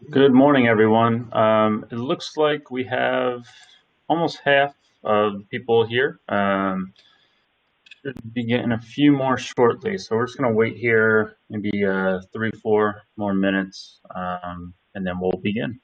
Good morning, everyone. It looks like we have almost half of people here. Should be getting a few more shortly, so we're just going to wait here maybe 3, 4 more minutes, and then we'll begin.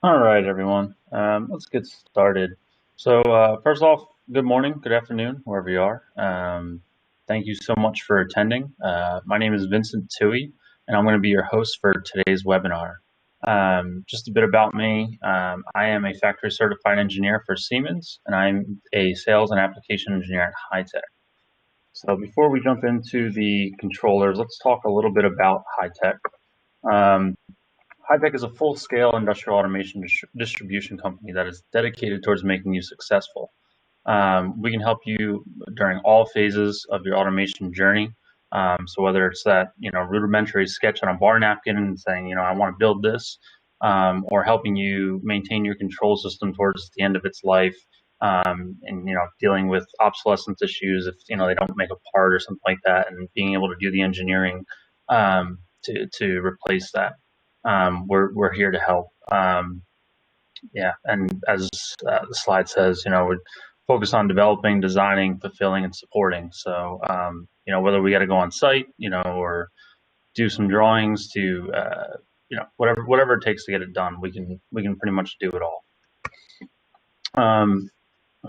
All right, everyone. Let's get started. So, first off, good morning, good afternoon, wherever you are. Thank you so much for attending. My name is Vincent Touhey, and I'm going to be your host for today's webinar. Just a bit about me. I am a factory certified engineer for Siemens, and I'm a sales and application engineer at Heitek. So before we jump into the controllers, let's talk a little bit about Heitek. Um, Heitek is a full-scale industrial automation distribution company that is dedicated towards making you successful. We can help you during all phases of your automation journey. So whether it's that rudimentary sketch on a bar napkin and saying I want to build this, or helping you maintain your control system towards the end of its life, and dealing with obsolescence issues if they don't make a part or something like that, and being able to do the engineering to replace that. we're here to help. Yeah, and as the slide says, we focus on developing, designing, fulfilling, and supporting. So, whether we got to go on site, or do some drawings to, whatever it takes to get it done, we can pretty much do it all.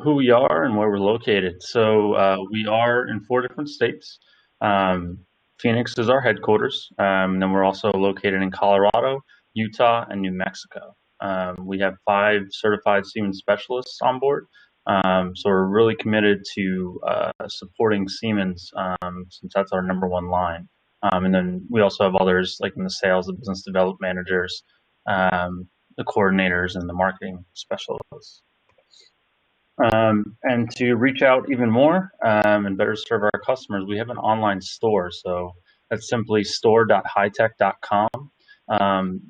Who we are and where we're located. So we are in 4 different states. Phoenix is our headquarters. And then we're also located in Colorado, Utah, and New Mexico. We have 5 certified Siemens specialists on board. So we're really committed to supporting Siemens, since that's our #1 line. And then we also have others like in the sales, the business development managers, the coordinators, and the marketing specialists. And to reach out even more and better serve our customers, we have an online store. So that's simply store.heitek.com.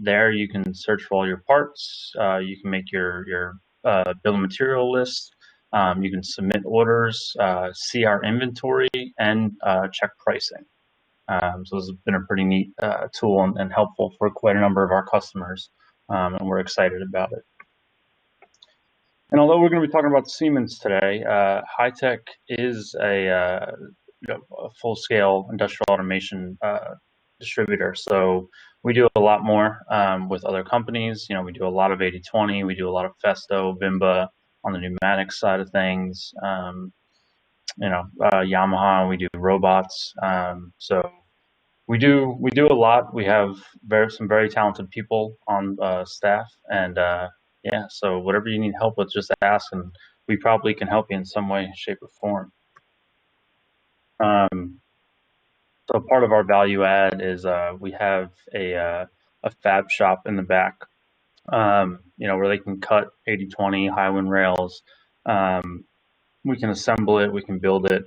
There you can search for all your parts. You can make your bill of material list. You can submit orders, see our inventory, and check pricing. So this has been a pretty neat tool and helpful for quite a number of our customers, and we're excited about it. And although we're going to be talking about Siemens today, Heitek is a full-scale industrial automation distributor. So we do a lot more with other companies. We do a lot of 80/20. We do a lot of Festo, Bimba on the pneumatic side of things. Yamaha. We do robots. So we do a lot. We have some very talented people on staff, and yeah, so whatever you need help with, just ask, and we probably can help you in some way, shape, or form. So part of our value add is we have a fab shop in the back, where they can cut 80/20 high wind rails. We can assemble it, we can build it,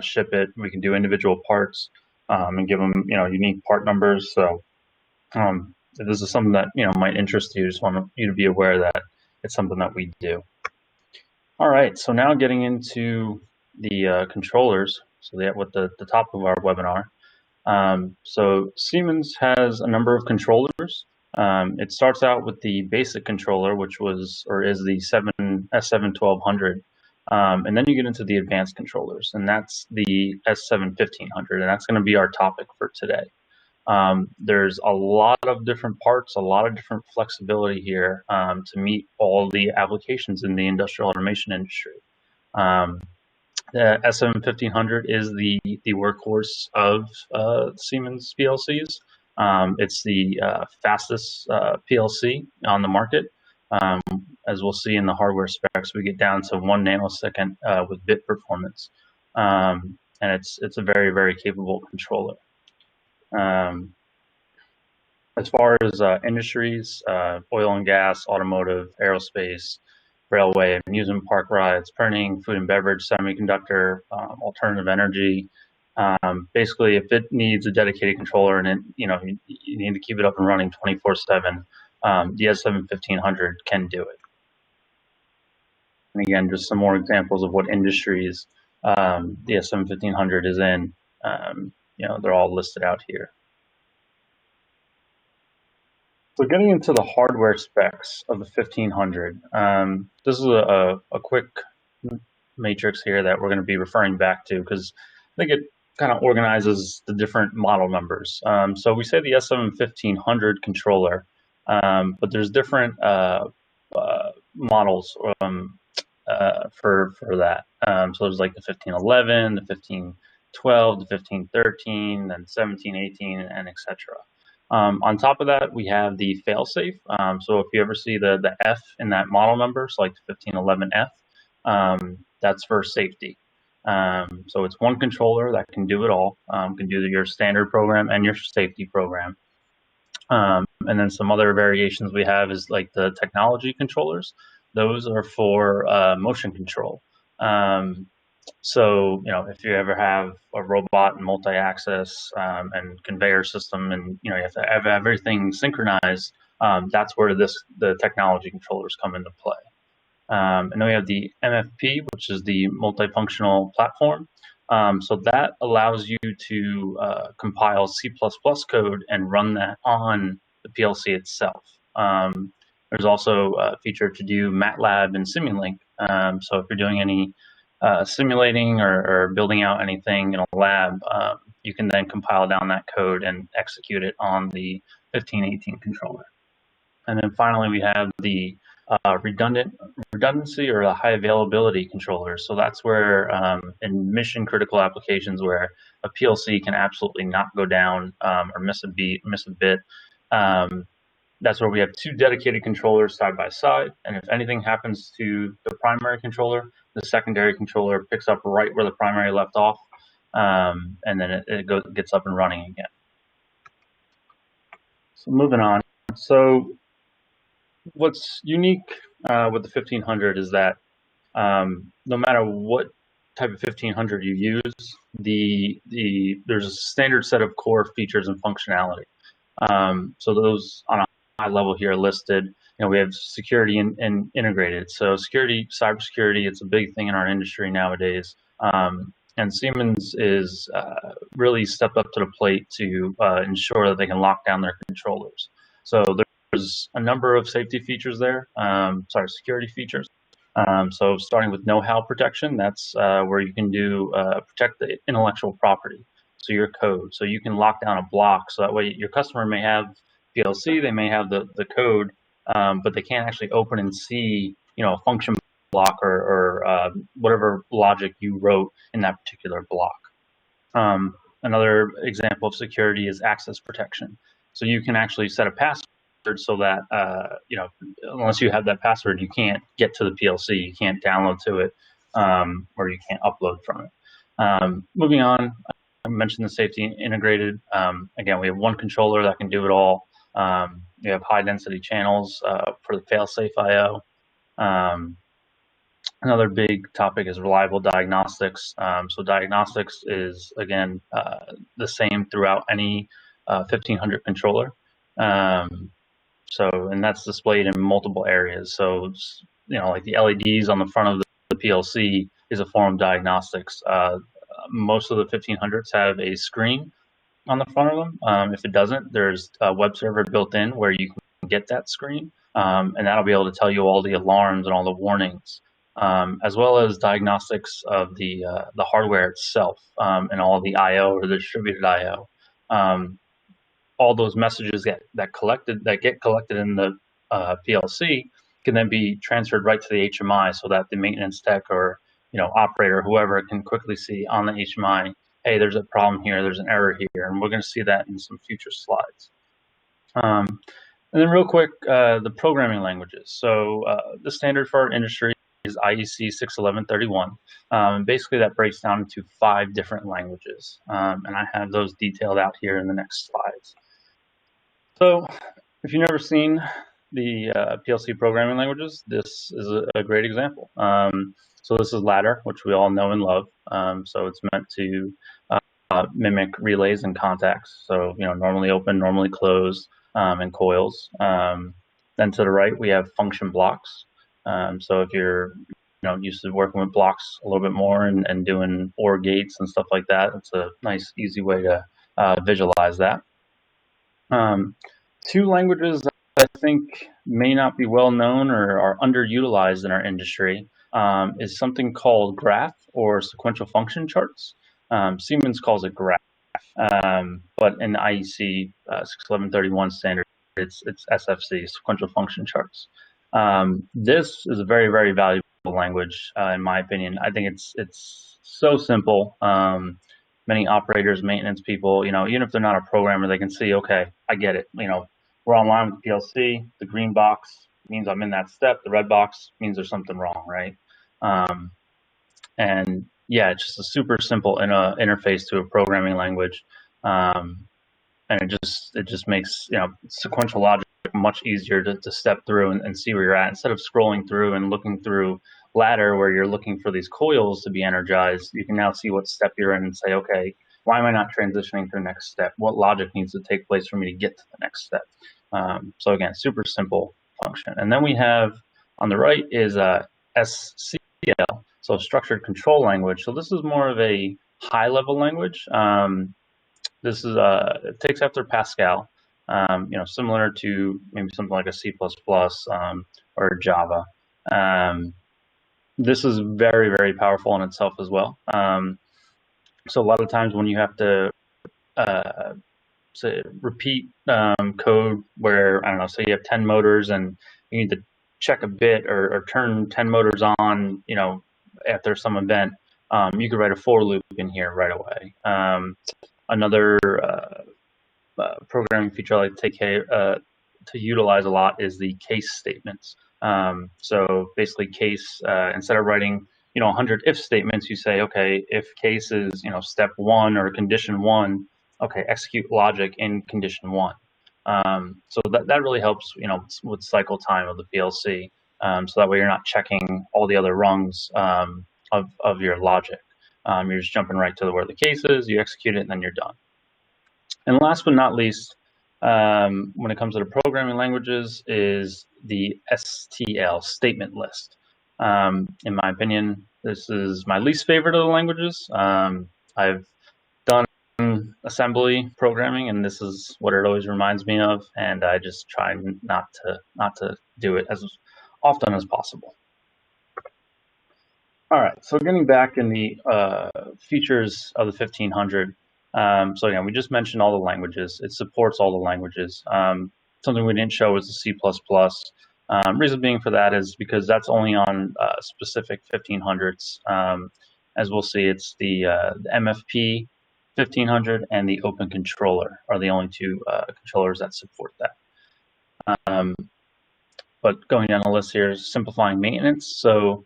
ship it. We can do individual parts and give them, unique part numbers. So if this is something that might interest you, just want you to be aware that it's something that we do. All right, so now getting into the controllers. So with the top of our webinar. So Siemens has a number of controllers. It starts out with the basic controller, which is the S7-1500. And then you get into the advanced controllers, and that's the S7-1500, and that's going to be our topic for today. There's a lot of different parts, a lot of different flexibility here to meet all the applications in the industrial automation industry. The S7-1500 is the workhorse of Siemens PLCs. It's the fastest PLC on the market. As we'll see in the hardware specs, we get down to 1 nanosecond with bit performance, and it's a very, very capable controller. As far as industries, oil and gas, automotive, aerospace, railway, amusement park rides, printing, food and beverage, semiconductor, alternative energy. Basically, if it needs a dedicated controller and you need to keep it up and running 24/7, the S7-1500 can do it. And again, just some more examples of what industries the S7-1500 is in. They're all listed out here. So getting into the hardware specs of the 1500, this is a quick matrix here that we're going to be referring back to because I think it kind of organizes the different model numbers. So we say the S7-1500 controller, but there's different models for that. So there's like the 1511, the 1512, the 1513, then 1718, and etc. On top of that, we have the failsafe. So if you ever see the F in that model number, so like the 1511F, that's for safety. So it's one controller that can do it all, can do your standard program and your safety program. And then some other variations we have is like the technology controllers. Those are for motion control. So, if you ever have a robot and multi-axis and conveyor system and, you have to have everything synchronized, that's where the technology controllers come into play. And then we have the MFP, which is the multifunctional platform. So that allows you to compile C++ code and run that on the PLC itself. There's also a feature to do MATLAB and Simulink. So if you're doing any simulating or building out anything in a lab, you can then compile down that code and execute it on the 1518 controller. And then finally, we have the redundancy or the high availability controller. So that's where in mission critical applications where a PLC can absolutely not go down or miss a bit, that's where we have two dedicated controllers side by side. And if anything happens to the primary controller, the secondary controller picks up right where the primary left off, and then it gets up and running again. So moving on. So what's unique with the 1500 is that no matter what type of 1500 you use, there's a standard set of core features and functionality. So those on a high level here are listed. You know, we have security and integrated. So cybersecurity, it's a big thing in our industry nowadays. And Siemens is really stepped up to the plate to ensure that they can lock down their controllers. So there's a number of safety features there, security features. So starting with know-how protection, that's where you can do protect the intellectual property, so your code. So you can lock down a block, so that way your customer may have PLC, they may have the code, but they can't actually open and see, you know, a function block or whatever logic you wrote in that particular block. Another example of security is access protection. So you can actually set a password so that, you know, unless you have that password, you can't get to the PLC, you can't download to it, or you can't upload from it. Moving on, I mentioned the safety integrated. Again, we have one controller that can do it all. We have high density channels for the fail-safe I/O. Another big topic is reliable diagnostics. So diagnostics is, again, the same throughout any 1500 controller. And that's displayed in multiple areas. So, you know, like the LEDs on the front of the PLC is a form of diagnostics. Most of the 1500s have a screen on the front of them. If it doesn't, there's a web server built in where you can get that screen, and that'll be able to tell you all the alarms and all the warnings, as well as diagnostics of the hardware itself, and all the I/O or the distributed I/O. All those messages that get collected in the PLC can then be transferred right to the HMI, so that the maintenance tech or, you know, operator, whoever, can quickly see on the HMI, hey, there's a problem here, there's an error here, and we're going to see that in some future slides. And then real quick, the programming languages. So the standard for our industry is IEC 61131. Basically, that breaks down into 5 different languages, and I have those detailed out here in the next slides. So if you've never seen the PLC programming languages, this is a great example. So this is ladder, which we all know and love. So it's meant to mimic relays and contacts. So, you know, normally open, normally closed, and coils. Then to the right, we have function blocks. So if you're, you know, used to working with blocks a little bit more and doing OR gates and stuff like that, it's a nice, easy way to visualize that. 2 languages that I think may not be well known or are underutilized in our industry is something called graph or sequential function charts. Siemens calls it graph, but in the IEC 61131 standard, it's SFC, sequential function charts. This is a very, very valuable language, in my opinion. I think it's so simple. Many operators, maintenance people, you know, even if they're not a programmer, they can see, okay, I get it. You know, we're online with the PLC. The green box means I'm in that step. The red box means there's something wrong, right? And yeah, it's just a super simple interface to a programming language, and it just makes, you know, sequential logic much easier to step through and see where you're at, instead of scrolling through and looking through ladder where you're looking for these coils to be energized. You can now see what step you're in and say, okay, why am I not transitioning to the next step? What logic needs to take place for me to get to the next step? So again, super simple function. And then we have on the right is SCL, so structured control language. So this is more of a high level language. This is it takes after Pascal. similar to maybe something like a C++ or Java. This is very, very powerful in itself as well. So a lot of times when you have to repeat code where, I don't know, say you have 10 motors and you need to check a bit or turn 10 motors on, after some event, you could write a for loop in here right away. Another programming feature I like to utilize a lot is the case statements. So basically case, instead of writing 100 if statements, you say, okay, if case is step 1 or condition 1, okay, execute logic in condition 1. So that really helps with cycle time of the PLC. So that way you're not checking all the other rungs of your logic. You're just jumping right to where the case is, you execute it, and then you're done. And last but not least, when it comes to the programming languages, is the STL, statement list. In my opinion, this is my least favorite of the languages. I've done assembly programming, and this is what it always reminds me of, and I just try not to do it as often as possible. All right, so getting back in the features of the 1500. So again, we just mentioned all the languages. It supports all the languages. Something we didn't show is the C++. Reason being for that is because that's only on specific 1500s. As we'll see, it's the MFP 1500 and the Open Controller are the only two controllers that support that. But going down the list here is simplifying maintenance. So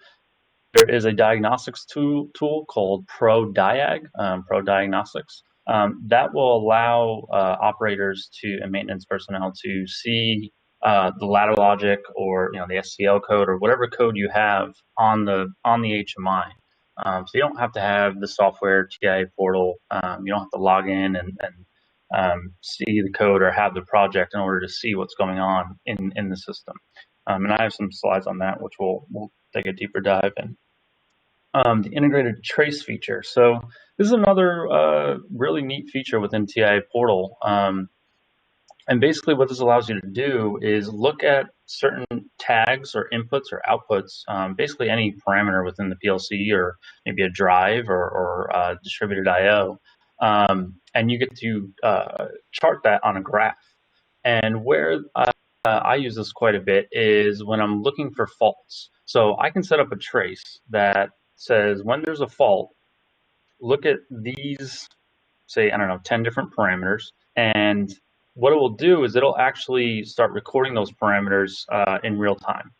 there is a diagnostics tool called ProDiag, ProDiagnostics. That will allow operators and maintenance personnel to see the ladder logic or the STL code or whatever code you have on the HMI. So you don't have to have the software TIA portal. You don't have to log in and see the code or have the project in order to see what's going on in the system. And I have some slides on that, which we'll take a deeper dive in. The integrated trace feature. So this is another really neat feature within TIA portal. And basically what this allows you to do is look at certain tags or inputs or outputs, basically any parameter within the PLC or maybe a drive or distributed I/O, and you get to chart that on a graph. And where I use this quite a bit is when I'm looking for faults. So I can set up a trace that says when there's a fault, look at these, say, I don't know, 10 different parameters, and what it will do is it'll actually start recording those parameters in real time.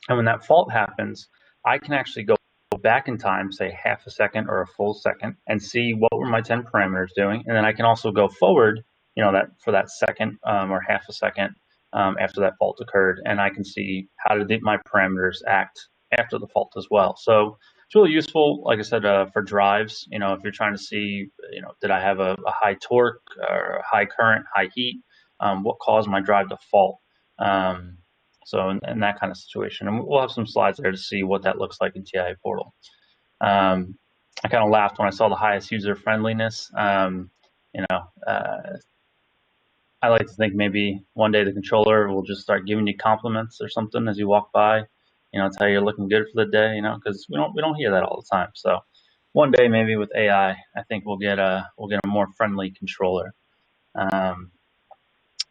And when that fault happens, I can actually go back in time, say half a second or a full second, and see what were my 10 parameters doing. And then I can also go forward, for that second or half a second after that fault occurred, and I can see how did my parameters act after the fault as well. So it's really useful, like I said, for drives. If you're trying to see, did I have a high torque or high current, high heat? What caused my drive to fault? So in that kind of situation, and we'll have some slides there to see what that looks like in TIA portal. I kind of laughed when I saw the highest user friendliness. I like to think maybe one day the controller will just start giving you compliments or something as you walk by. Tell you you're looking good for the day. Because we don't hear that all the time. So one day maybe with AI, I think we'll get a more friendly controller. And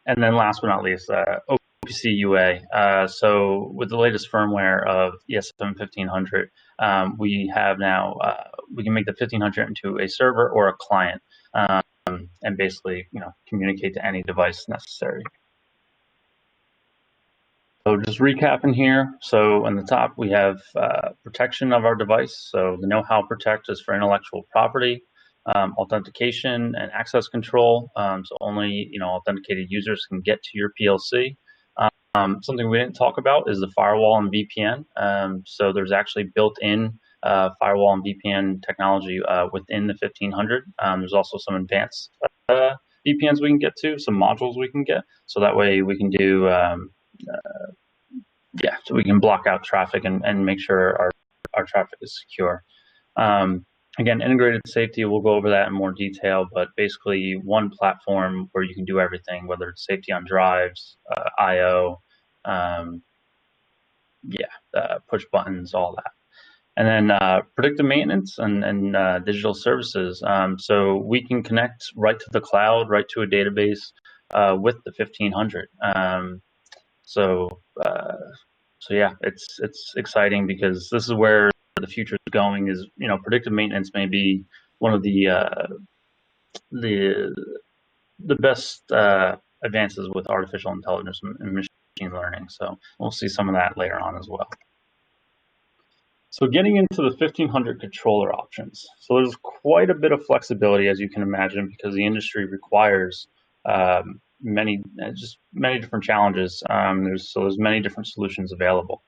then last but not least, OPC UA. So with the latest firmware of the S7-1500, we have now we can make the 1500 into a server or a client, and basically communicate to any device necessary. So just recapping here. So on the top, we have protection of our device. So the know-how protect is for intellectual property, authentication and access control. So only authenticated users can get to your PLC. Something we didn't talk about is the firewall and VPN. So there's actually built-in firewall and VPN technology within the 1500. There's also some advanced VPNs we can get to, some modules we can get. So that way we can do so we can block out traffic and make sure our traffic is secure. Again, integrated safety, we'll go over that in more detail, but basically one platform where you can do everything, whether it's safety on drives, I/O, push buttons, all that. And then predictive maintenance and digital services. So we can connect right to the cloud, right to a database with the 1500. So yeah, it's exciting because this is where the future is going. Is predictive maintenance may be one of the best advances with artificial intelligence and machine learning. So we'll see some of that later on as well. So getting into the 1500 controller options. So there's quite a bit of flexibility, as you can imagine, because the industry requires many different challenges. There's many different solutions available.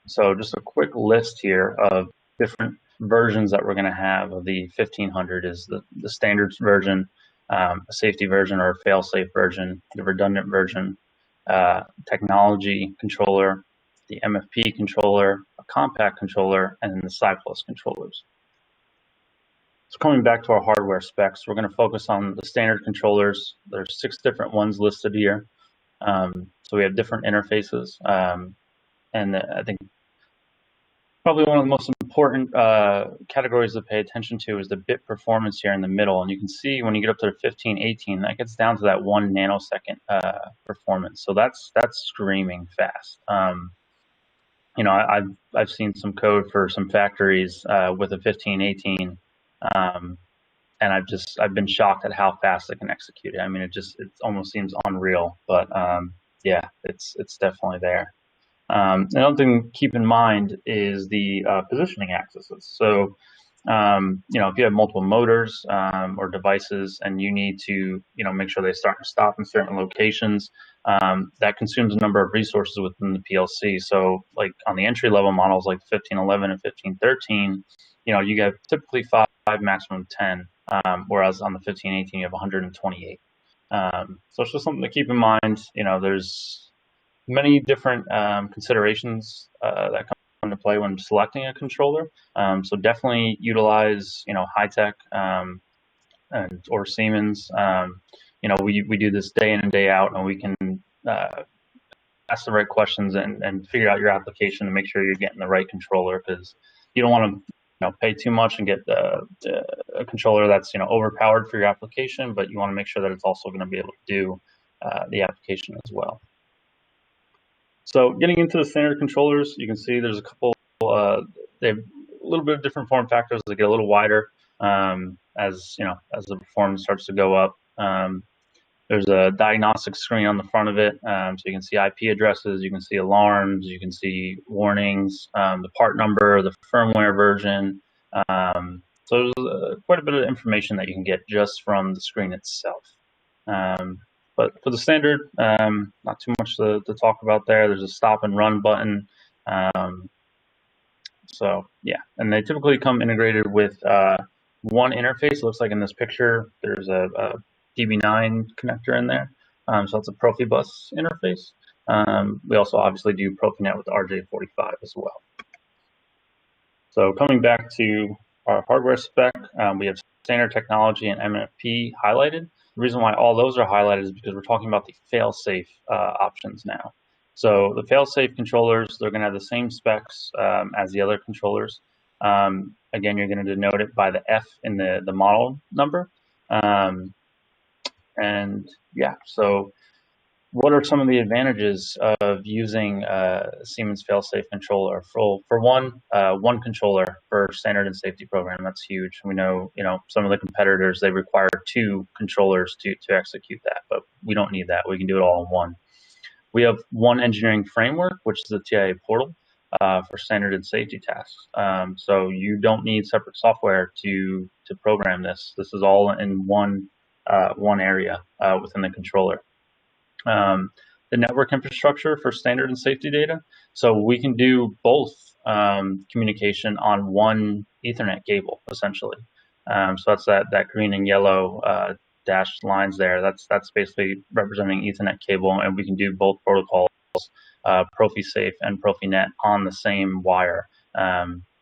So just a quick list here of different versions that we're going to have of the 1500 is the standards version, a safety version or a fail-safe version, the redundant version, technology controller, the MFP controller, a compact controller, and then the SI+ controllers. So coming back to our hardware specs, we're going to focus on the standard controllers. There's 6 different ones listed here. So we have different interfaces. And I think probably one of the most important categories to pay attention to is the bit performance here in the middle. And you can see when you get up to the 1518, that gets down to that 1 nanosecond performance. So that's screaming fast. I've seen some code for some factories with a 1518, and I've been shocked at how fast it can execute it. I mean, it almost seems unreal, but yeah, it's definitely there. Another thing to keep in mind is the positioning axes. So, if you have multiple motors or devices and you need to, make sure they start and stop in certain locations, that consumes a number of resources within the PLC. So, like on the entry-level models like 1511 and 1513, you get typically 5, maximum 10, whereas on the 1518 you have 128. So it's just something to keep in mind. There's many different considerations that come into play when selecting a controller. So definitely utilize, Heitek or Siemens. We do this day in and day out, and we can ask the right questions and figure out your application to make sure you're getting the right controller, because you don't want to pay too much and get a controller that's overpowered for your application, but you want to make sure that it's also going to be able to do the application as well. So getting into the standard controllers, you can see there's a couple, they have a little bit of different form factors. They get a little wider as the performance starts to go up. There's a diagnostic screen on the front of it, so you can see IP addresses, you can see alarms, you can see warnings, the part number, the firmware version. So there's quite a bit of information that you can get just from the screen itself. But for the standard, not too much to talk about there. There's a stop and run button. So yeah, and they typically come integrated with one interface. It looks like in this picture, there's a DB9 connector in there. So that's a Profibus interface. We also obviously do Profinet with the RJ45 as well. So coming back to our hardware spec, we have standard technology and MFP highlighted. The reason why all those are highlighted is because we're talking about the fail-safe options now. So the fail-safe controllers, they're going to have the same specs as the other controllers. Again, you're going to denote it by the F in the model number. And yeah, so what are some of the advantages of using Siemens fail-safe controller? For one controller for standard and safety program, that's huge. We know, some of the competitors, they require 2 controllers to execute that, but we don't need that. We can do it all in one. We have one engineering framework, which is the TIA portal for standard and safety tasks. So you don't need separate software to program this. This is all in one area within the controller. The network infrastructure for standard and safety data. So we can do both communication on one Ethernet cable, essentially. So that's that green and yellow dashed lines there. That's basically representing Ethernet cable, and we can do both protocols, ProfiSafe and Profinet, on the same wire.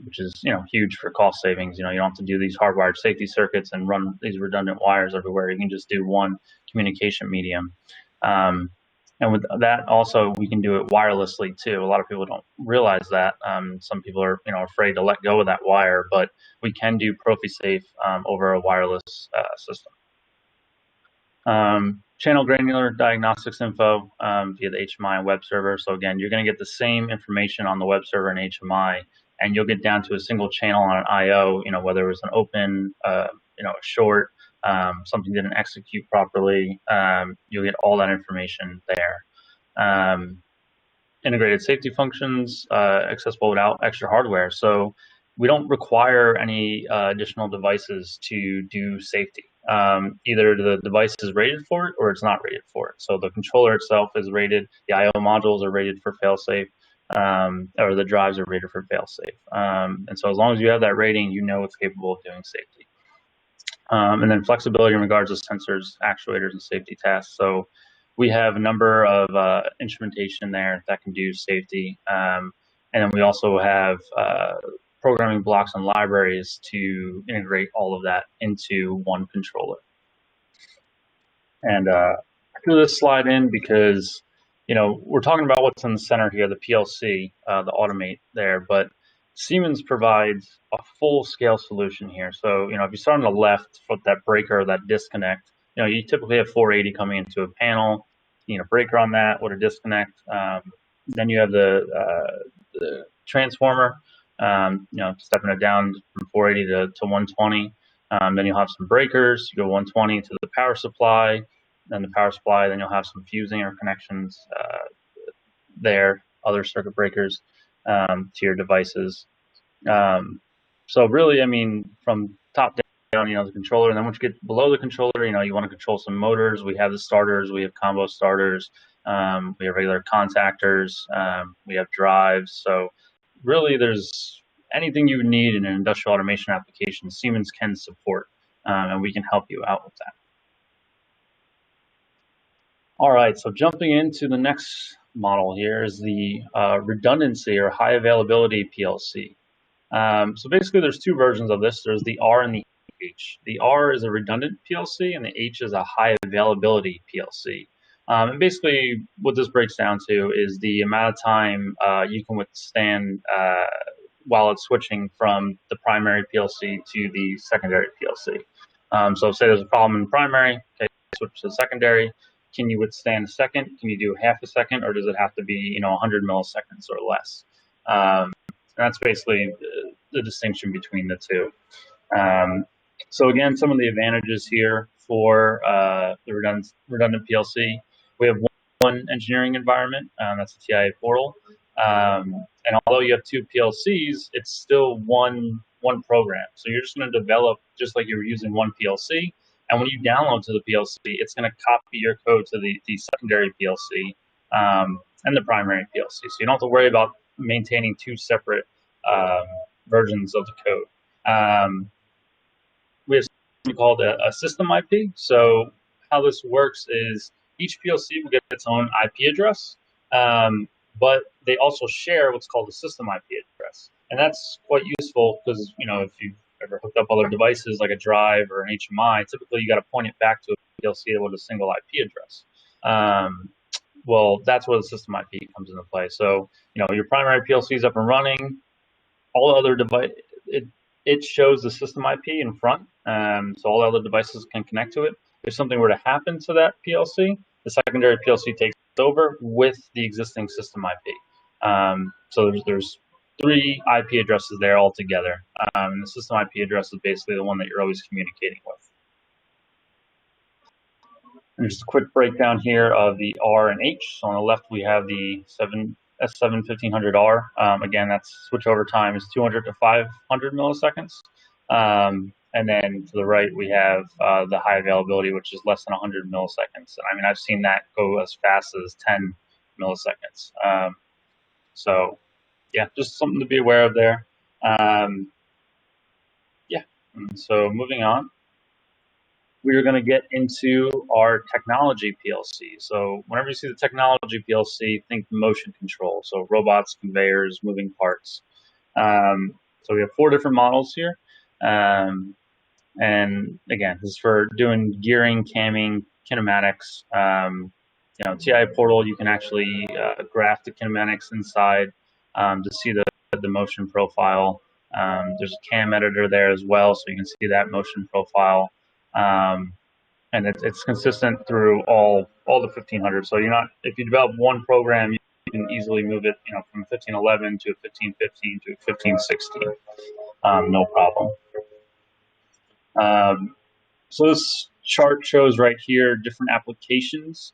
which is huge for cost savings. You don't have to do these hardwired safety circuits and run these redundant wires everywhere. You can just do one communication medium. And with that, also, we can do it wirelessly too. A lot of people don't realize that. Some people are, afraid to let go of that wire, but we can do ProfiSafe over a wireless system. Channel granular diagnostics info via the HMI web server. So again, you're going to get the same information on the web server and HMI, and you'll get down to a single channel on an IO. Whether it was an open, a short, something didn't execute properly. You'll get all that information there. Integrated safety functions, accessible without extra hardware. So we don't require any additional devices to do safety. Either the device is rated for it or it's not rated for it. So the controller itself is rated, the IO modules are rated for failsafe, or the drives are rated for failsafe. And so as long as you have that rating, it's capable of doing safety. And then flexibility in regards to sensors, actuators, and safety tasks. So we have a number of instrumentation there that can do safety. And then we also have programming blocks and libraries to integrate all of that into one controller. And I threw this slide in because, we're talking about what's in the center here, the PLC, the automate there, but Siemens provides a full-scale solution here. So, if you start on the left with that breaker or that disconnect, you typically have 480 coming into a panel, a breaker on that with a disconnect. Then you have the transformer, stepping it down from 480 to 120. Then you'll have some breakers. You go 120 to the power supply, then the power supply. Then you'll have some fusing or connections there, other circuit breakers to your devices. So really, from top down, the controller. And then once you get below the controller, you want to control some motors. We have the starters. We have combo starters. We have regular contactors. We have drives. So really, there's anything you need in an industrial automation application, Siemens can support, and we can help you out with that. All right, so jumping into the next model here is the redundancy or high availability PLC. So basically, there's two versions of this. There's the R and the H. The R is a redundant PLC, and the H is a high availability PLC. And basically, what this breaks down to is the amount of time you can withstand while it's switching from the primary PLC to the secondary PLC. So say there's a problem in primary, okay, switch to secondary. Can you withstand a second? Can you do half a second, or does it have to be 100 milliseconds or less? And that's basically the distinction between the two. So again, some of the advantages here for the redundant PLC. We have one engineering environment, that's the TIA portal. And although you have two PLCs, it's still one program. So you're just going to develop just like you were using one PLC. And when you download to the PLC, it's going to copy your code to the secondary PLC and the primary PLC. So you don't have to worry about maintaining two separate versions of the code. We have something called a system IP. So how this works is each PLC will get its own IP address, but they also share what's called a system IP address. And that's quite useful because, if you've ever hooked up other devices like a drive or an HMI, typically you got to point it back to a PLC with a single IP address. Well, that's where the system IP comes into play. So, your primary PLC is up and running. All other device, it shows the system IP in front, so all other devices can connect to it. If something were to happen to that PLC, the secondary PLC takes over with the existing system IP. So there's three IP addresses there altogether. And the system IP address is basically the one that you're always communicating with. And just a quick breakdown here of the R and H. So on the left, we have the S7-1500R. Again, that's switchover time is 200 to 500 milliseconds. And then to the right, we have the high availability, which is less than 100 milliseconds. I mean, I've seen that go as fast as 10 milliseconds. So, yeah, just something to be aware of there. Yeah, and so moving on. We're going to get into our technology PLC. So whenever you see the technology PLC, think motion control. So robots, conveyors, moving parts. So we have 4 different models here. And again, this is for doing gearing, camming, kinematics. TI portal, you can actually graph the kinematics inside to see the motion profile. There's a cam editor there as well, so you can see that motion profile. And it's consistent through all the 1500. So you're not, if you develop one program, you can easily move it, from 1511 to 1515 to 1516, no problem. So this chart shows right here different applications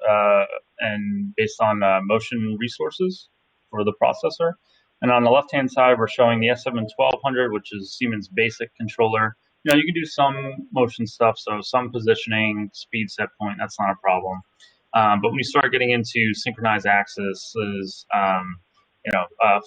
and based on motion resources for the processor. And on the left-hand side, we're showing the S7-1200, which is Siemens basic controller. You can do some motion stuff, so some positioning, speed set point, that's not a problem. But when you start getting into synchronized axes,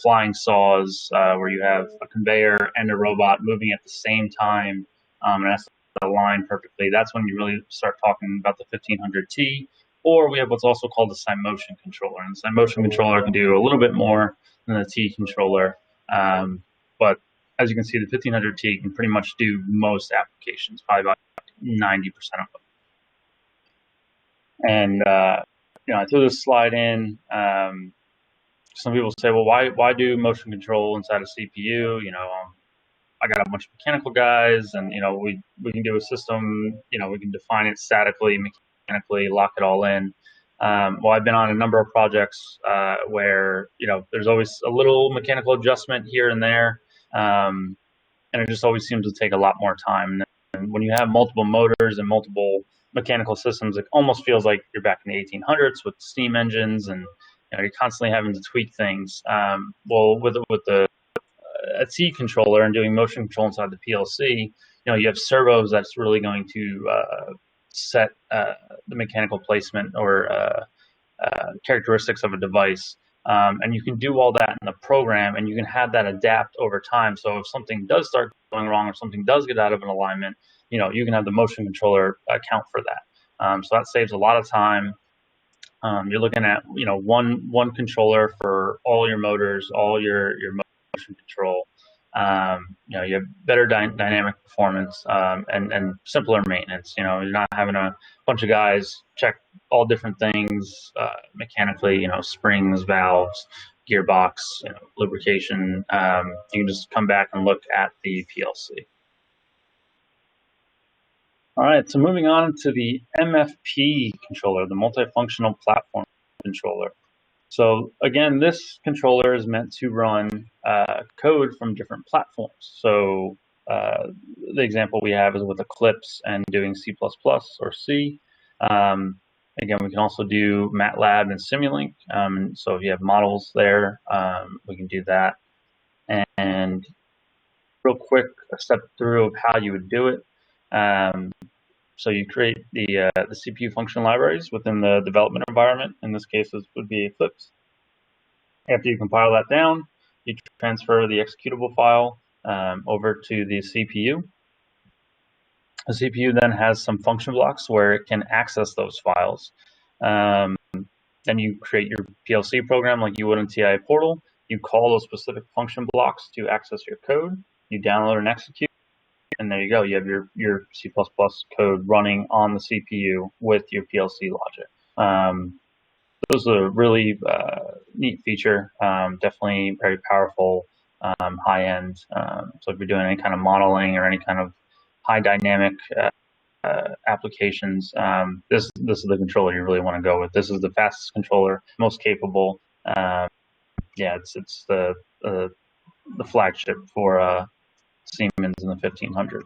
flying saws, where you have a conveyor and a robot moving at the same time, and that's align perfectly, that's when you really start talking about the 1500T, or we have what's also called the SIMOtion controller. And the SIMOtion controller can do a little bit more than the T controller, but as you can see, the 1500T can pretty much do most applications, probably about 90% of them. And I threw this slide in. Some people say, well, why do motion control inside a CPU? I got a bunch of mechanical guys, and we can do a system. We can define it statically, mechanically, lock it all in. Well, I've been on a number of projects where there's always a little mechanical adjustment here and there, and it just always seems to take a lot more time. And when you have multiple motors and multiple mechanical systems, it almost feels like you're back in the 1800s with steam engines, and you're constantly having to tweak things. Well, with a T controller and doing motion control inside the PLC, you have servos that's really going to set the mechanical placement or characteristics of a device. And you can do all that in the program, and you can have that adapt over time. So if something does start going wrong or something does get out of an alignment, you can have the motion controller account for that. So that saves a lot of time. You're looking at one controller for all your motors, all your motion control. You have better dynamic performance and simpler maintenance. You're not having a bunch of guys check all different things mechanically. Springs, valves, gearbox, lubrication. You can just come back and look at the PLC. All right, so moving on to the MFP controller, the multifunctional platform controller. So again, this controller is meant to run code from different platforms. So the example we have is with Eclipse and doing C++ or C. Again, we can also do MATLAB and Simulink. So if you have models there, we can do that. And real quick, a step through of how you would do it. So you create the CPU function libraries within the development environment. In this case, this would be Eclipse. After you compile that down, you transfer the executable file over to the CPU. The CPU then has some function blocks where it can access those files. Then you create your PLC program like you would in TI portal. You call those specific function blocks to access your code. You download and execute. And there you go. You have your C++ code running on the CPU with your PLC logic. Those are a really neat feature. Definitely very powerful, high end. So if you're doing any kind of modeling or any kind of high dynamic applications, this is the controller you really want to go with. This is the fastest controller, most capable. It's the flagship for Siemens in the 1500.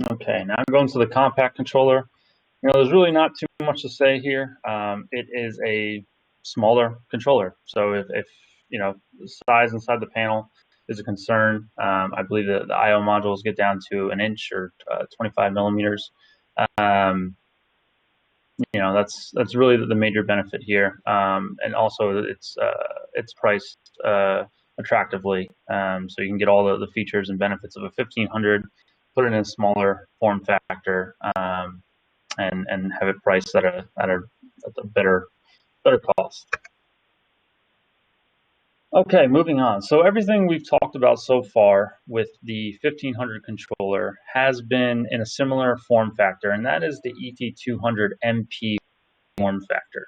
Okay, now I'm going to the compact controller. There's really not too much to say here. It is a smaller controller. So if the size inside the panel is a concern, I believe that the I/O modules get down to an inch or 25 millimeters. That's really the major benefit here. And also it's priced attractively, so you can get all the features and benefits of a 1500, put it in a smaller form factor, and have it priced at a better cost. Okay, moving on. So everything we've talked about so far with the 1500 controller has been in a similar form factor, and that is the ET200MP form factor.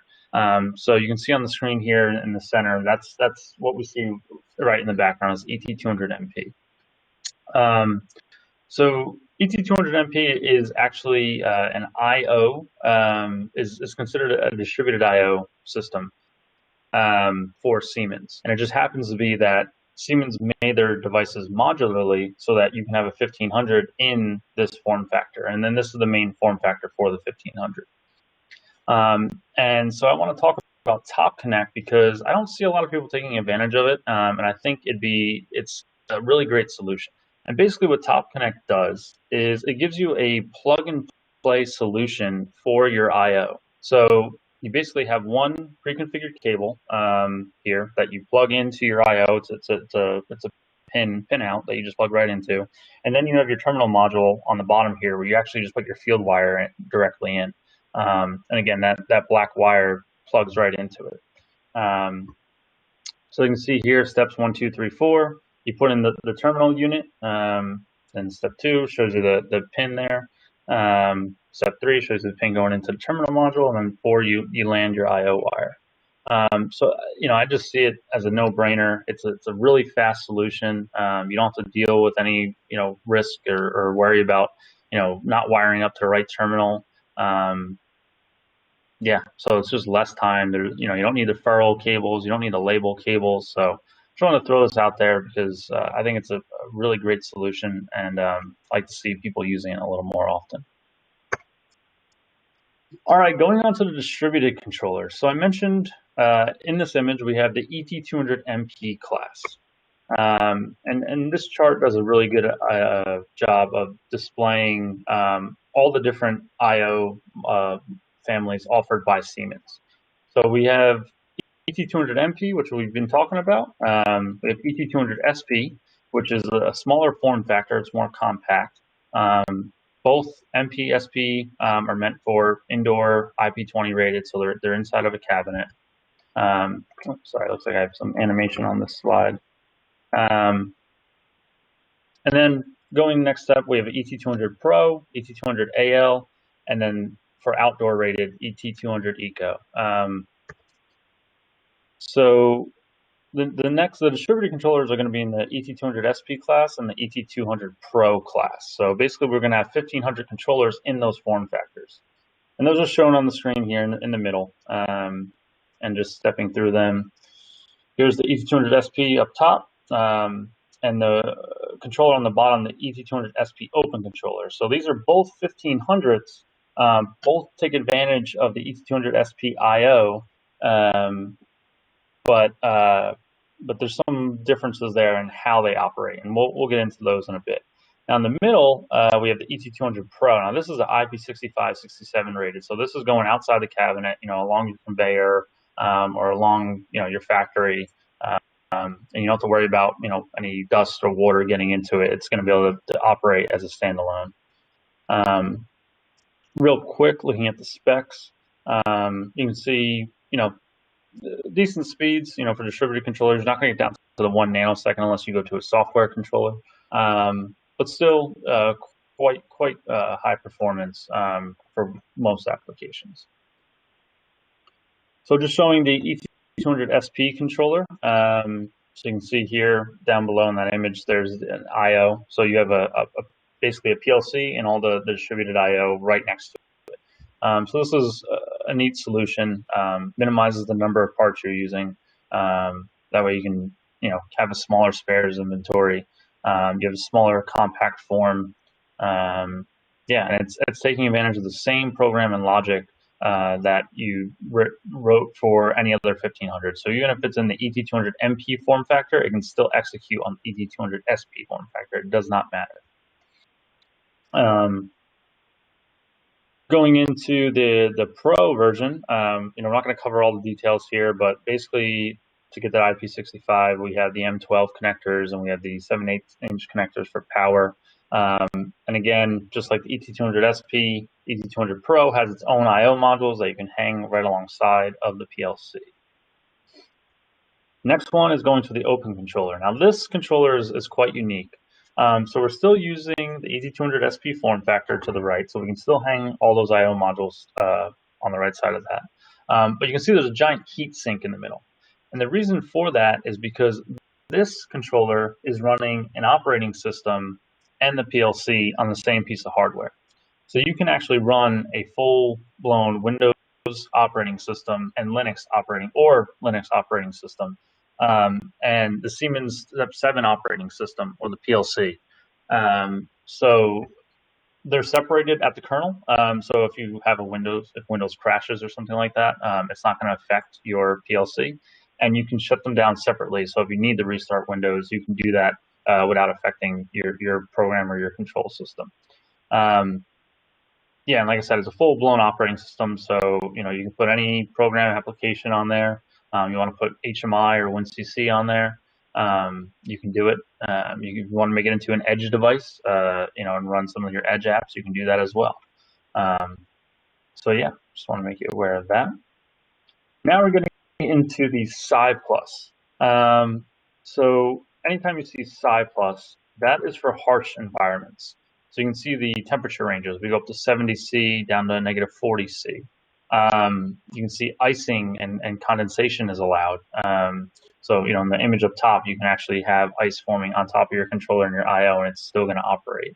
So you can see on the screen here in the center, that's what we see right in the background is ET200MP. So ET200MP is actually an I/O, is considered a distributed I/O system for Siemens. And it just happens to be that Siemens made their devices modularly so that you can have a 1500 in this form factor. And then this is the main form factor for the 1500. And so I want to talk about Top Connect because I don't see a lot of people taking advantage of it. And I think it's a really great solution. And basically what Top Connect does is it gives you a plug and play solution for your I/O. So you basically have one pre-configured cable here that you plug into your I/O. It's a pin out that you just plug right into, and then you have your terminal module on the bottom here where you actually just put your field wire directly in. And again, that black wire plugs right into it. So you can see here steps 1, 2, 3, 4. You put in the terminal unit. Then step 2 shows you the pin there. Step 3 shows you the pin going into the terminal module, and then 4 you land your I/O wire. So I just see it as a no-brainer. It's a really fast solution. You don't have to deal with any risk or worry about not wiring up to the right terminal. Yeah, so it's just less time. You don't need the ferrule cables, you don't need the label cables. So I just want to throw this out there because I think it's a really great solution, and I like to see people using it a little more often. All right, going on to the distributed controller. So I mentioned in this image we have the ET200MP class. And this chart does a really good job of displaying all the different I/O families offered by Siemens. So we have ET200MP, which we've been talking about. We have ET200SP, which is a smaller form factor. It's more compact. Both MP, SP are meant for indoor IP20 rated, so they're inside of a cabinet. Sorry, looks like I have some animation on this slide. And then going next step, we have ET200 Pro, ET200 AL, and then for outdoor rated ET200 Eco. So the distributed controllers are going to be in the ET200 SP class and the ET200 Pro class. So basically, we're going to have 1500 controllers in those form factors, and those are shown on the screen here in the middle. And just stepping through them, here's the ET200 SP up top, and the controller on the bottom, the ET200 SP Open controller. So these are both 1500s. Both take advantage of the ET200 SP IO, but there's some differences there in how they operate, and we'll get into those in a bit. Now in the middle, we have the ET200 Pro. Now this is an IP65, 67 rated, so this is going outside the cabinet, along your conveyor or along, your factory, and you don't have to worry about, any dust or water getting into it. It's going to be able to operate as a standalone. Real quick, looking at the specs, you can see, decent speeds, for distributed controllers. You're not going to get down to the 1 nanosecond unless you go to a software controller, but still quite high performance for most applications. So just showing the ET200 SP controller. So you can see here down below in that image, there's an I/O. So you have basically a PLC and all the distributed I/O right next to it. So this is a neat solution. Minimizes the number of parts you're using. That way you can have a smaller spares inventory. You have a smaller compact form. And it's taking advantage of the same program and logic that you wrote for any other 1500. So even if it's in the ET200 MP form factor, it can still execute on ET200 SP form factor. It does not matter. Going into the Pro version, we're not going to cover all the details here, but basically to get that IP65, we have the M12 connectors and we have the 7/8 inch connectors for power. And again, just like the ET200 SP, ET200 Pro has its own I/O modules that you can hang right alongside of the PLC. Next one is going to the Open controller. Now this controller is quite unique. So we're still using the EZ200 SP form factor to the right, so we can still hang all those I/O modules on the right side of that. But you can see there's a giant heat sink in the middle. And the reason for that is because this controller is running an operating system and the PLC on the same piece of hardware. So you can actually run a full-blown Windows operating system and Linux operating system, and the Siemens S7 operating system, or the PLC. So they're separated at the kernel. So if you have if Windows crashes or something like that, it's not going to affect your PLC, and you can shut them down separately. So if you need to restart Windows, you can do that without affecting your program or your control system. Yeah, and like I said, it's a full-blown operating system, so you can put any program application on there. You want to put HMI or WinCC on there, you can do it. You want to make it into an edge device, and run some of your edge apps, you can do that as well. So yeah, just want to make you aware of that. Now we're getting into the Psi Plus. So anytime you see Psi Plus, that is for harsh environments. So you can see the temperature ranges. We go up to 70 C down to negative 40 C. You can see icing and condensation is allowed. So in the image up top, you can actually have ice forming on top of your controller and your I/O, and it's still going to operate.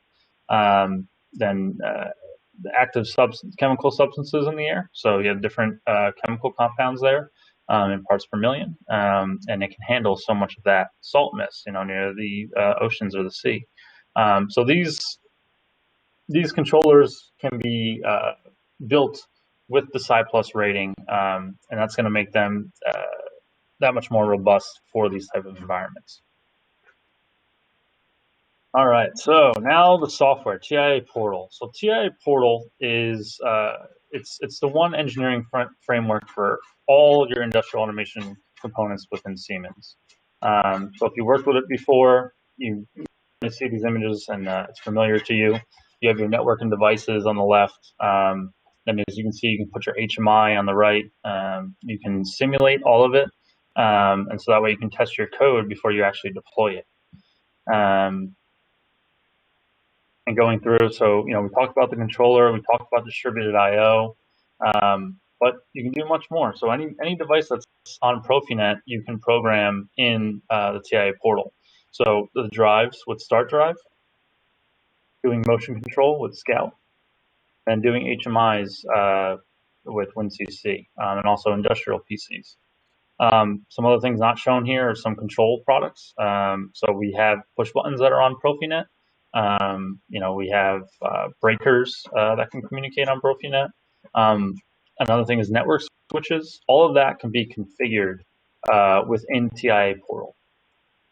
Then the active chemical substances in the air. So you have different chemical compounds there in parts per million, and it can handle so much of that salt mist, near the oceans or the sea. So these controllers can be built with the Psi Plus rating, and that's going to make them that much more robust for these type of environments. All right, so now the software, TIA Portal. So TIA Portal is it's the one engineering framework for all your industrial automation components within Siemens. So if you worked with it before, you see these images and it's familiar to you. You have your networking devices on the left. Then as you can see, you can put your HMI on the right. You can simulate all of it, and so that way you can test your code before you actually deploy it. And going through, so we talked about the controller, we talked about distributed I/O, but you can do much more. So any device that's on Profinet, you can program in the TIA Portal. So the drives with Start Drive, doing motion control with Scout, and doing HMIs with WinCC, and also industrial PCs. Some other things not shown here are some control products. So we have push buttons that are on Profinet. We have breakers that can communicate on Profinet. Another thing is network switches. All of that can be configured within TIA Portal.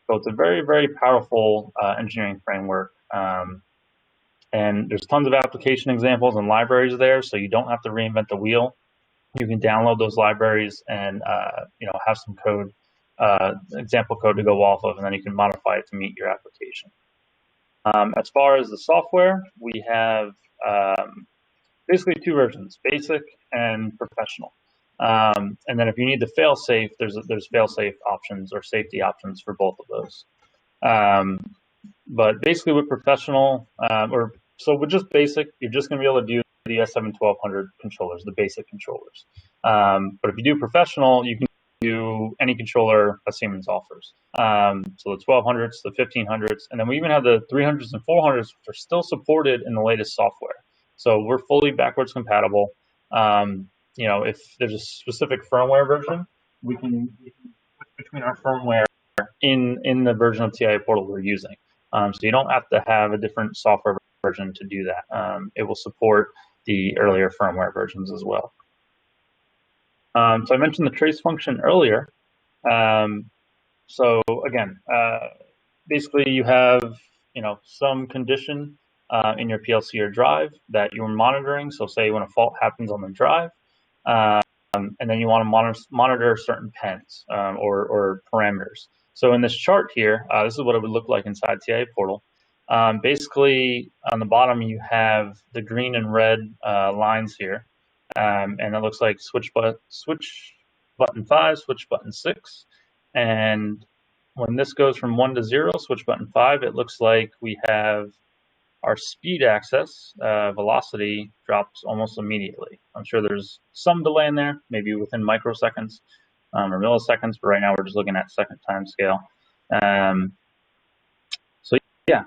So it's a very, very powerful engineering framework. And there's tons of application examples and libraries there, so you don't have to reinvent the wheel. You can download those libraries and have some code, example code to go off of, and then you can modify it to meet your application. As far as the software, we have basically two versions: basic and professional. And then if you need the fail-safe, there's fail-safe options or safety options for both of those. But basically with professional, so with just basic, you're just going to be able to do the S7-1500 controllers, the basic controllers. But if you do professional, you can do any controller that Siemens offers. So the 1200s, the 1500s, and then we even have the 300s and 400s, which are still supported in the latest software. So we're fully backwards compatible. If there's a specific firmware version, we can switch between our firmware in the version of TIA Portal we're using. So you don't have to have a different software version to do that. It will support the earlier firmware versions as well. So I mentioned the trace function earlier. So again, basically you have some condition in your PLC or drive that you're monitoring. So say when a fault happens on the drive, and then you want to monitor certain pens or parameters. So in this chart here, this is what it would look like inside TIA Portal. Basically, on the bottom, you have the green and red lines here, and it looks like switch button 5, switch button 6, And when this goes from 1 to 0, switch button 5, it looks like we have our speed access, velocity drops almost immediately. I'm sure there's some delay in there, maybe within microseconds or milliseconds, but right now we're just looking at second time scale.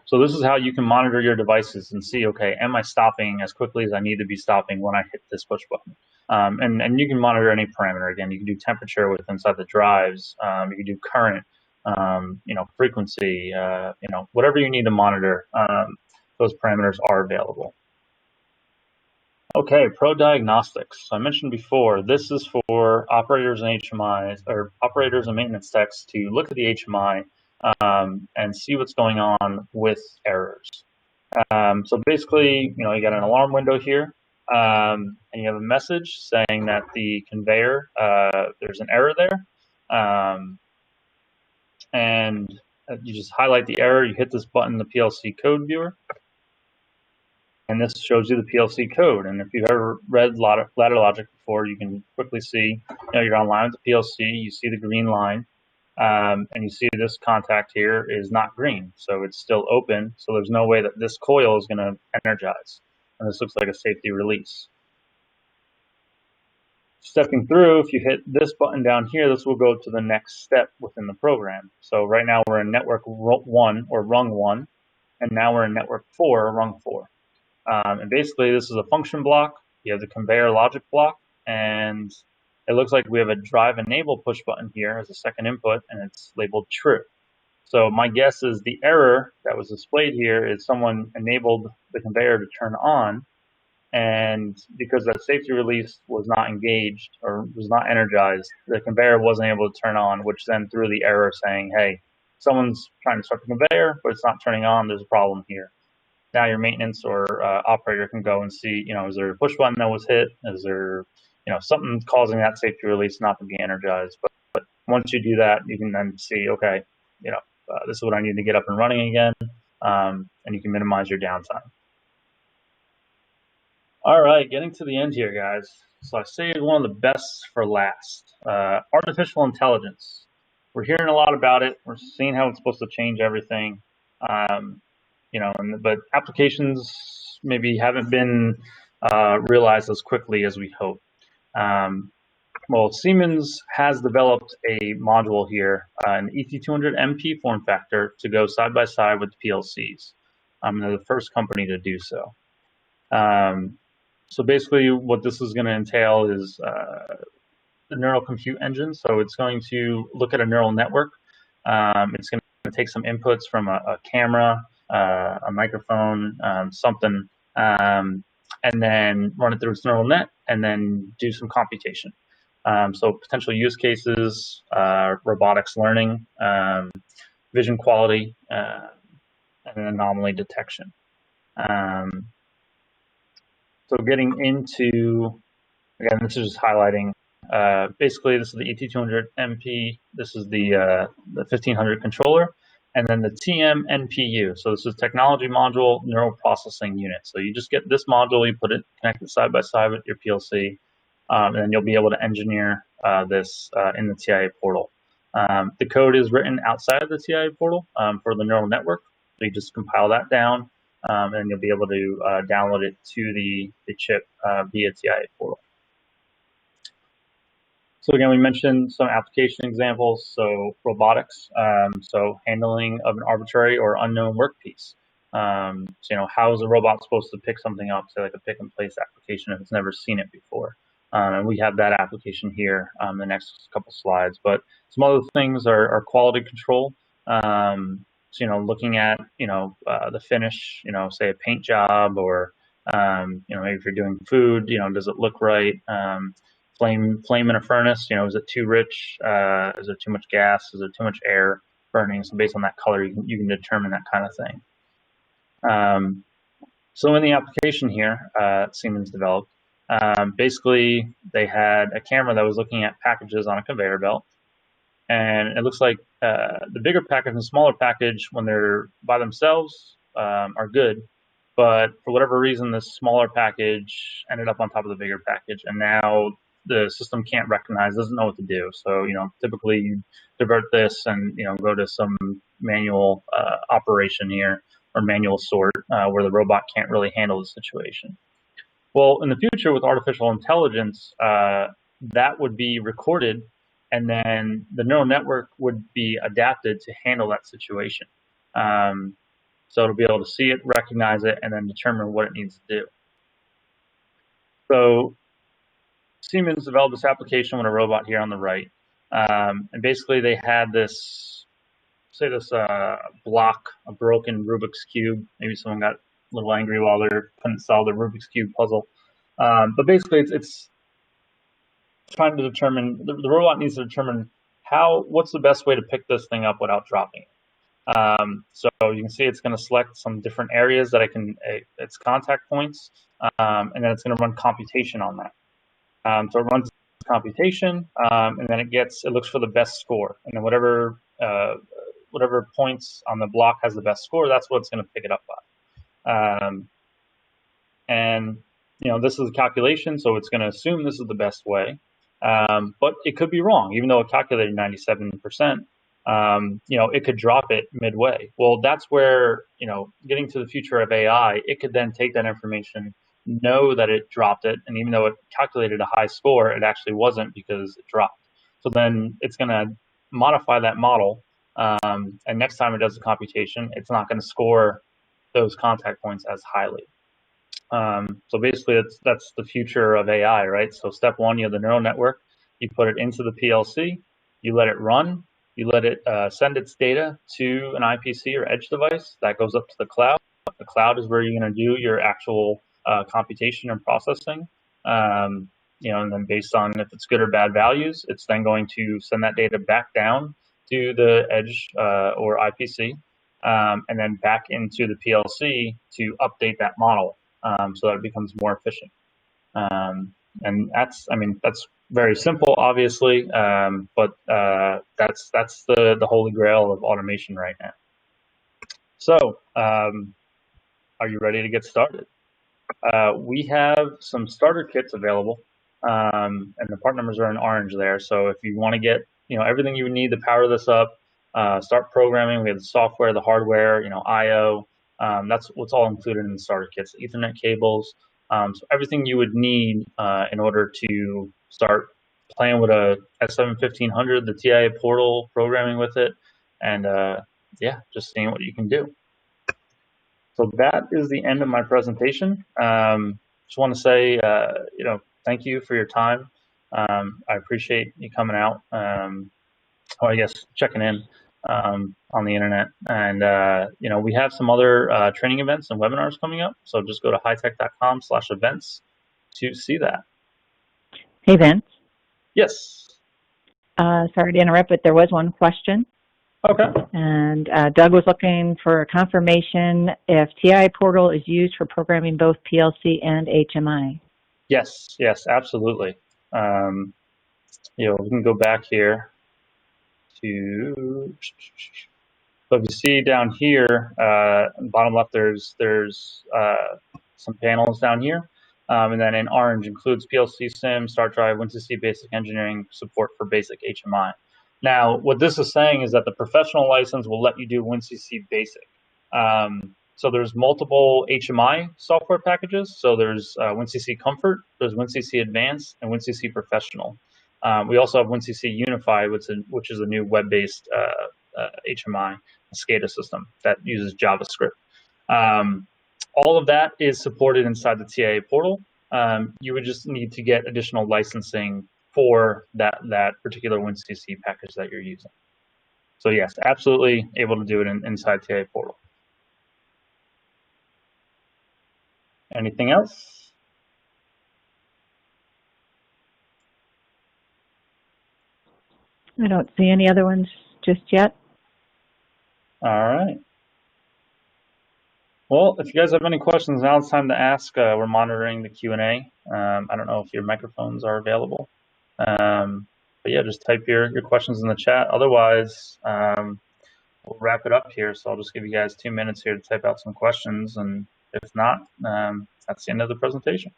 So this is how you can monitor your devices and see, okay, am I stopping as quickly as I need to be stopping when I hit this push button? And you can monitor any parameter. Again, you can do temperature with inside the drives. You can do current, frequency, whatever you need to monitor. Those parameters are available. Okay, Pro Diagnostics. So I mentioned before, this is for operators and HMIs, or operators and maintenance techs to look at the HMI and see what's going on with errors. So basically, you got an alarm window here, and you have a message saying that the conveyor, there's an error there, and you just highlight the error, you hit this button, the PLC code viewer, and this shows you the PLC code. And if you've ever read ladder logic before, you can quickly see, you're online with the PLC, you see the green line, and you see this contact here is not green, so it's still open, so there's no way that this coil is going to energize. And this looks like a safety release. Stepping through, if you hit this button down here, this will go to the next step within the program. So right now we're in network 1 or rung 1, and now we're in network 4 or rung 4. And basically this is a function block, you have the conveyor logic block, and it looks like we have a drive enable push button here as a second input, and it's labeled true. So my guess is the error that was displayed here is someone enabled the conveyor to turn on, and because that safety release was not engaged or was not energized, the conveyor wasn't able to turn on, which then threw the error saying, hey, someone's trying to start the conveyor, but it's not turning on, there's a problem here. Now your maintenance or operator can go and see, is there a push button that was hit? Is there, something causing that safety release not to be energized? But once you do that, you can then see, okay, this is what I need to get up and running again, and you can minimize your downtime. All right, getting to the end here, guys. So I saved one of the best for last. Artificial intelligence. We're hearing a lot about it. We're seeing how it's supposed to change everything. But applications maybe haven't been realized as quickly as we hope. Well, Siemens has developed a module here, an ET200MP form factor, to go side by side with the PLCs. They're the first company to do so. So basically what this is going to entail is the neural compute engine. So it's going to look at a neural network. It's going to take some inputs from a camera, a microphone, something, and then run it through its neural net and then do some computation. So potential use cases, robotics learning, vision quality, and anomaly detection. So getting into, again, this is just highlighting, basically this is the ET200MP, this is the 1500 controller, and then the TM-NPU. So this is technology module neural processing unit. So you just get this module, you put it connected side by side with your PLC, and then you'll be able to engineer this in the TIA portal. The code is written outside of the TIA portal for the neural network. So you just compile that down, and you'll be able to download it to the chip via TIA portal. So again, we mentioned some application examples. So robotics, so handling of an arbitrary or unknown workpiece. So, how is a robot supposed to pick something up, say like a pick and place application if it's never seen it before? And we have that application here in the next couple slides. But some other things are quality control. So, looking at, the finish, say a paint job, or, maybe if you're doing food, does it look right? Flame in a furnace, is it too rich? Is there too much gas? Is there too much air burning? So based on that color, you can determine that kind of thing. So in the application here, Siemens developed, basically they had a camera that was looking at packages on a conveyor belt. And it looks like the bigger package and the smaller package, when they're by themselves, are good. But for whatever reason, the smaller package ended up on top of the bigger package. And now the system can't recognize, doesn't know what to do. So, typically you divert this and, go to some manual operation here or manual sort where the robot can't really handle the situation. Well, in the future with artificial intelligence, that would be recorded, and then the neural network would be adapted to handle that situation. So it'll be able to see it, recognize it, and then determine what it needs to do. So Siemens developed this application with a robot here on the right. And basically they had this, say this block, a broken Rubik's Cube. Maybe someone got a little angry while they couldn't solve the Rubik's Cube puzzle. But basically it's trying to determine, the robot needs to determine what's the best way to pick this thing up without dropping it. So you can see it's going to select some different areas that its contact points, and then it's going to run computation on that. So it runs computation, and then it looks for the best score, and then whatever points on the block has the best score, that's what it's going to pick it up by. And this is a calculation, so it's going to assume this is the best way, but it could be wrong, even though it calculated 97%. It could drop it midway. Well, that's where, getting to the future of AI, it could then take that information, know that it dropped it, and even though it calculated a high score, it actually wasn't because it dropped. So then it's going to modify that model, and next time it does the computation, it's not going to score those contact points as highly. So basically, that's the future of AI, right? So step one, you have the neural network, you put it into the PLC, you let it run, you let it send its data to an IPC or edge device that goes up to the cloud. The cloud is where you're going to do your actual computation and processing. And then based on if it's good or bad values, it's then going to send that data back down to the edge or IPC, and then back into the PLC to update that model so that it becomes more efficient. And that's very simple, obviously, but that's the holy grail of automation right now. So, are you ready to get started? We have some starter kits available, and the part numbers are in orange there. So if you want to get everything you would need to power this up, start programming, we have the software, the hardware, I/O. That's what's all included in the starter kits: Ethernet cables. So everything you would need in order to start playing with a S7-1500, the TIA portal, programming with it, and just seeing what you can do. So that is the end of my presentation. Just want to say, thank you for your time. I appreciate you coming out, checking in on the internet. And, we have some other training events and webinars coming up. So just go to heitek.com/events to see that. Hey, Vince. Yes. Sorry to interrupt, but there was one question. Okay. And Doug was looking for confirmation if TI Portal is used for programming both PLC and HMI. Yes, absolutely. We can go back here to, so if you see down here, bottom left, there's some panels down here. And then in orange includes PLC Sim, Start Drive, WinCC Basic Engineering support for basic HMI. Now, what this is saying is that the professional license will let you do WinCC Basic. So there's multiple HMI software packages. So there's WinCC Comfort, there's WinCC Advanced, and WinCC Professional. We also have WinCC Unify, which is a new web-based HMI SCADA system that uses JavaScript. All of that is supported inside the TIA portal. You would just need to get additional licensing for that particular WinCC package that you're using. So yes, absolutely able to do it inside TIA portal. Anything else? I don't see any other ones just yet. All right. Well, if you guys have any questions, now it's time to ask. We're monitoring the Q&A. I don't know if your microphones are available. But yeah, just type your questions in the chat. Otherwise, we'll wrap it up here. So I'll just give you guys 2 minutes here to type out some questions. And if not, that's the end of the presentation.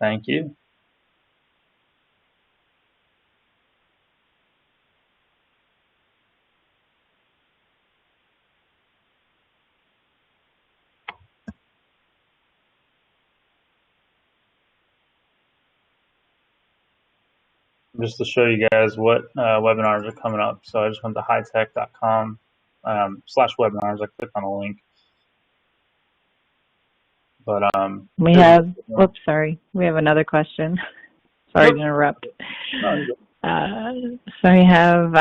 Thank you. Just to show you guys what webinars are coming up. So I just went to heitek.com /webinars. I clicked on a link. But we have, oops, sorry. We have another question. Sorry to interrupt. So we have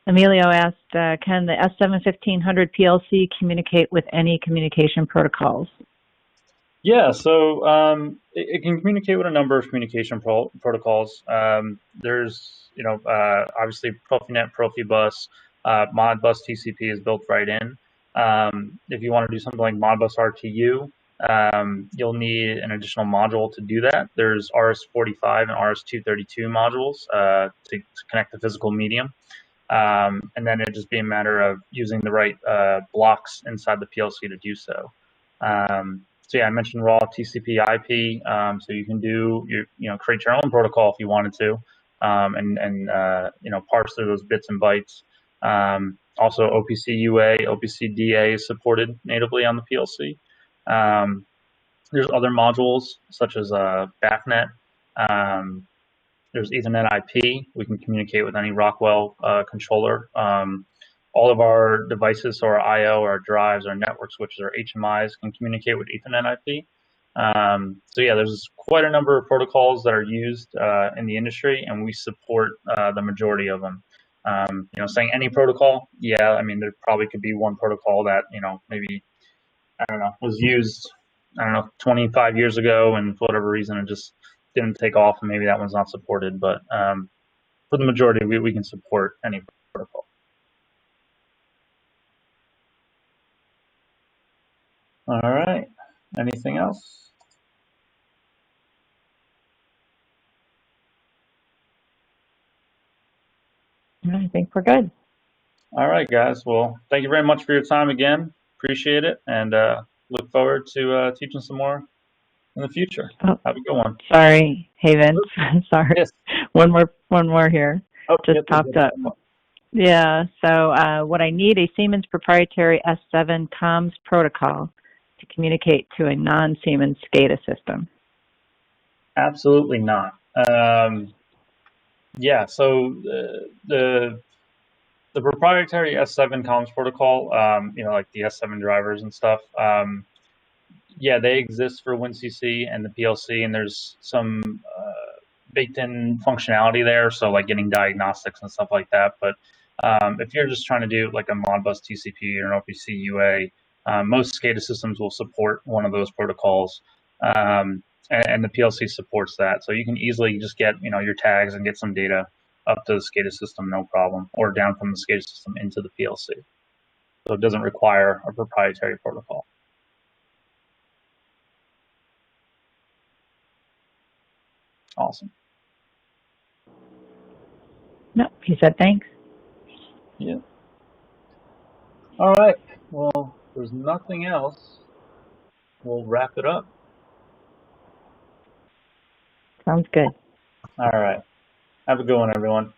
Emilio asked, can the S7-1500 PLC communicate with any communication protocols? Yeah, so it can communicate with a number of communication protocols. There's, obviously Profinet, Profibus, Modbus TCP is built right in. If you want to do something like Modbus RTU, you'll need an additional module to do that. There's RS-45 and RS-232 modules to connect the physical medium. And then it'd just be a matter of using the right blocks inside the PLC to do so. So yeah, I mentioned raw TCP IP, so you can create your own protocol if you wanted to, and parse through those bits and bytes. Also, OPC UA, OPC DA is supported natively on the PLC. There's other modules such as BACnet. There's Ethernet IP. We can communicate with any Rockwell controller. All of our devices, so our I/O, our drives, our network switches, our HMIs can communicate with Ethernet IP. So yeah, there's quite a number of protocols that are used in the industry, and we support the majority of them. Saying any protocol, yeah, I mean, there probably could be one protocol that, maybe, I don't know, was used, 25 years ago, and for whatever reason, it just didn't take off, and maybe that one's not supported. But for the majority, we can support any protocol. All right. Anything else? I think we're good. All right, guys. Well, thank you very much for your time again. Appreciate it, and look forward to teaching some more in the future. Oh, have a good one. Sorry, Haven. Sorry. Yes. One more here. Oh, just popped up. Yeah. So what I need a Siemens proprietary S7 comms protocol to communicate to a non-Siemens SCADA system. Absolutely not. Yeah. So the proprietary S7 comms protocol, like the S7 drivers and stuff. Yeah, they exist for WinCC and the PLC, and there's some baked-in functionality there, so like getting diagnostics and stuff like that. But if you're just trying to do like a Modbus TCP or an OPC UA, most SCADA systems will support one of those protocols, and the PLC supports that. So you can easily just get your tags and get some data up to the SCADA system, no problem, or down from the SCADA system into the PLC. So it doesn't require a proprietary protocol. Awesome. No, he said thanks. Yeah. All right. Well, if there's nothing else, we'll wrap it up. Sounds good. All right. Have a good one, everyone.